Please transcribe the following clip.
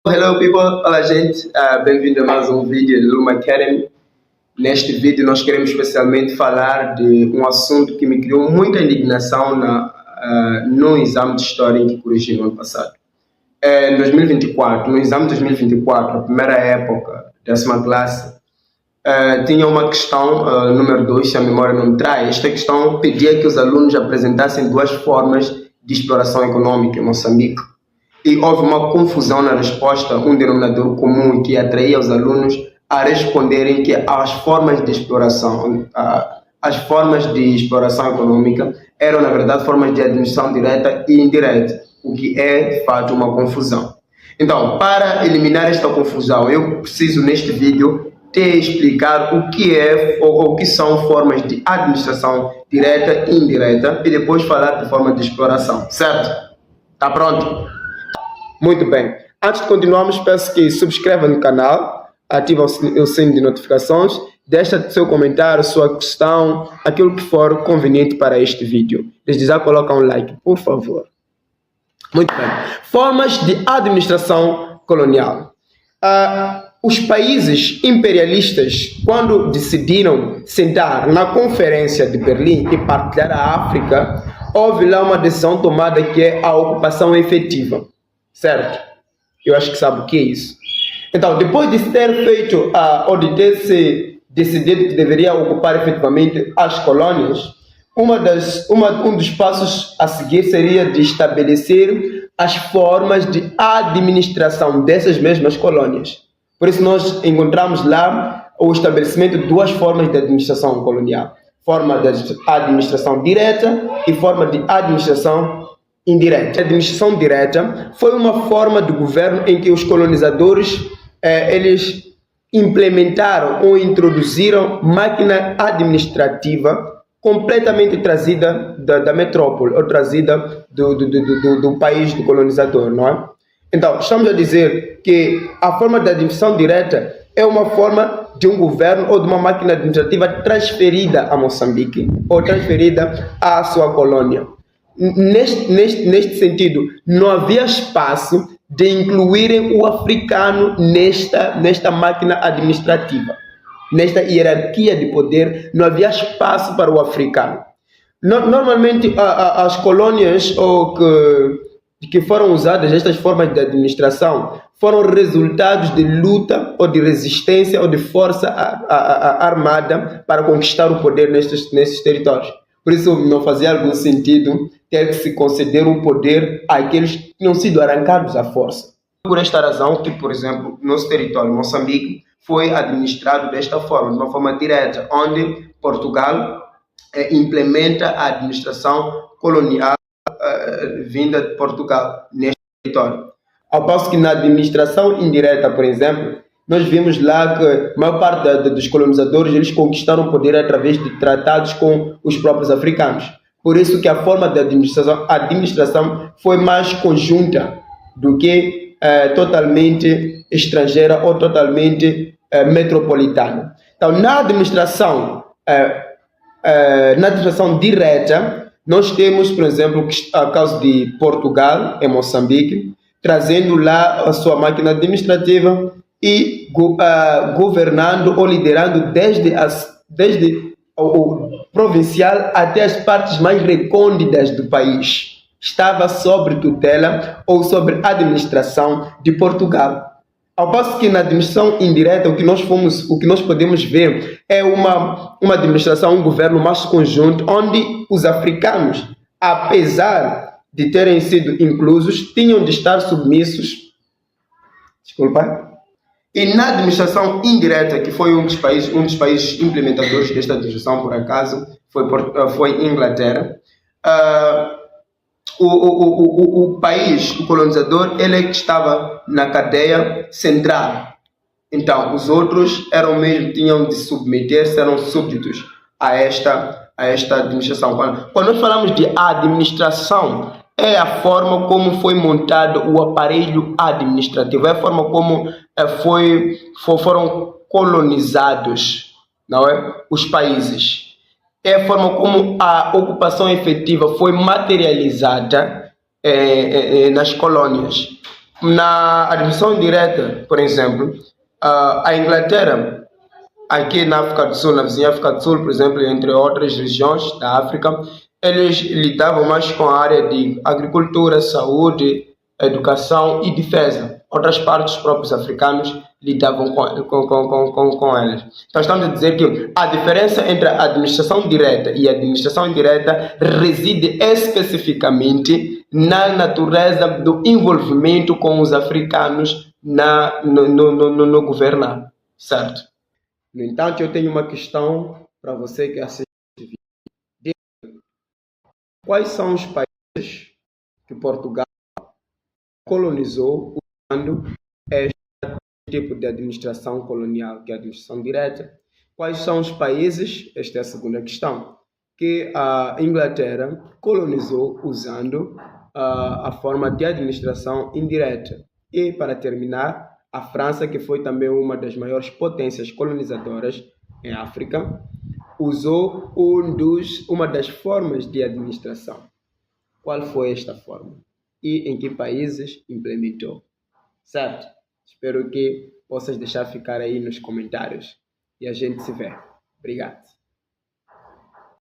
Hello people, olá gente, bem-vindo a mais um vídeo do Luma Academy. Neste vídeo nós queremos especialmente falar de um assunto que me criou muita indignação no exame de História em que corrigi no ano passado. Em 2024, no exame de 2024, a primeira época, 10ª classe, tinha uma questão, número 2, se a memória não me trai. Esta questão pedia que os alunos apresentassem duas formas de exploração econômica em Moçambique. E houve uma confusão na resposta, um denominador comum que atraía os alunos a responderem que as formas de exploração econômica eram, na verdade, formas de administração direta e indireta, o que é, de fato, uma confusão. Então, para eliminar esta confusão, eu preciso, neste vídeo, explicar o que é ou o que são formas de administração direta e indireta e depois falar de forma de exploração, certo? Tá pronto? Muito bem. Antes de continuarmos, peço que subscreva no canal, ative o sino de notificações, deixa seu comentário, sua questão, aquilo que for conveniente para este vídeo. Desde já coloca um like, por favor. Muito bem. Formas de administração colonial. Os países imperialistas, quando decidiram sentar na Conferência de Berlim e partilhar a África, houve lá uma decisão tomada que é a ocupação efetiva. Certo? Eu acho que sabe o que é isso. Então, depois de ter feito, ou de ter se decidido que deveria ocupar efetivamente as colônias, um dos passos a seguir seria de estabelecer as formas de administração dessas mesmas colônias. Por isso nós encontramos lá o estabelecimento de duas formas de administração colonial. Forma de administração direta e forma de administração indireta. A administração direta foi uma forma de governo em que os colonizadores eles implementaram ou introduziram máquina administrativa completamente trazida da metrópole ou trazida do país do colonizador, não é? Então, estamos a dizer que a forma de administração direta é uma forma de um governo ou de uma máquina administrativa transferida a Moçambique ou transferida à sua colônia. Neste sentido, não havia espaço de incluírem o africano nesta máquina administrativa. Nesta hierarquia de poder, não havia espaço para o africano. Normalmente, as colônias que foram usadas, estas formas de administração, foram resultados de luta ou de resistência ou de força armada para conquistar o poder nesses territórios. Por isso não fazia algum sentido ter que se conceder um poder àqueles que tinham sido arrancados à força. Por esta razão que, por exemplo, nosso território, Moçambique, foi administrado desta forma, de uma forma direta, onde Portugal implementa a administração colonial vinda de Portugal neste território. Ao passo que na administração indireta, por exemplo, nós vimos lá que a maior parte dos colonizadores eles conquistaram poder através de tratados com os próprios africanos. Por isso que a forma de administração foi mais conjunta do que totalmente estrangeira ou totalmente metropolitana. Então, na administração direta, nós temos, por exemplo, a caso de Portugal, em Moçambique, trazendo lá a sua máquina administrativa e governando ou liderando desde o provincial até as partes mais recônditas do país. Estava sob tutela ou sob administração de Portugal. Ao passo que na administração indireta, o que nós podemos ver é uma administração, um governo mais conjunto, onde os africanos, apesar de terem sido inclusos, tinham de estar submissos. Desculpa. E na administração indireta, que foi um dos países implementadores desta administração, por acaso, foi Inglaterra, o país, o colonizador, ele é que estava na cadeia central. Então, os outros tinham de submeter-se, eram súbditos a esta administração. Quando nós falamos de administração, é a forma como foi montado o aparelho administrativo, é a forma como foram colonizados, não é? Os países. É a forma como a ocupação efetiva foi materializada nas colônias. Na administração direta, por exemplo, a Inglaterra, aqui na África do Sul, na vizinha África do Sul, por exemplo, entre outras regiões da África, eles lidavam mais com a área de agricultura, saúde, educação e defesa. Outras partes, os próprios africanos lidavam com elas. Então, estamos a dizer que a diferença entre a administração direta e a administração indireta reside especificamente na natureza do envolvimento com os africanos no governar, certo? No entanto, eu tenho uma questão para você que assiste este vídeo. Quais são os países que Portugal colonizou usando este tipo de administração colonial, que é a administração direta? Quais são os países, esta é a segunda questão, que a Inglaterra colonizou usando a forma de administração indireta? E, para terminar, a França, que foi também uma das maiores potências colonizadoras em África, usou uma das formas de administração. Qual foi esta forma? E em que países implementou? Certo? Espero que possas deixar ficar aí nos comentários. E a gente se vê. Obrigado.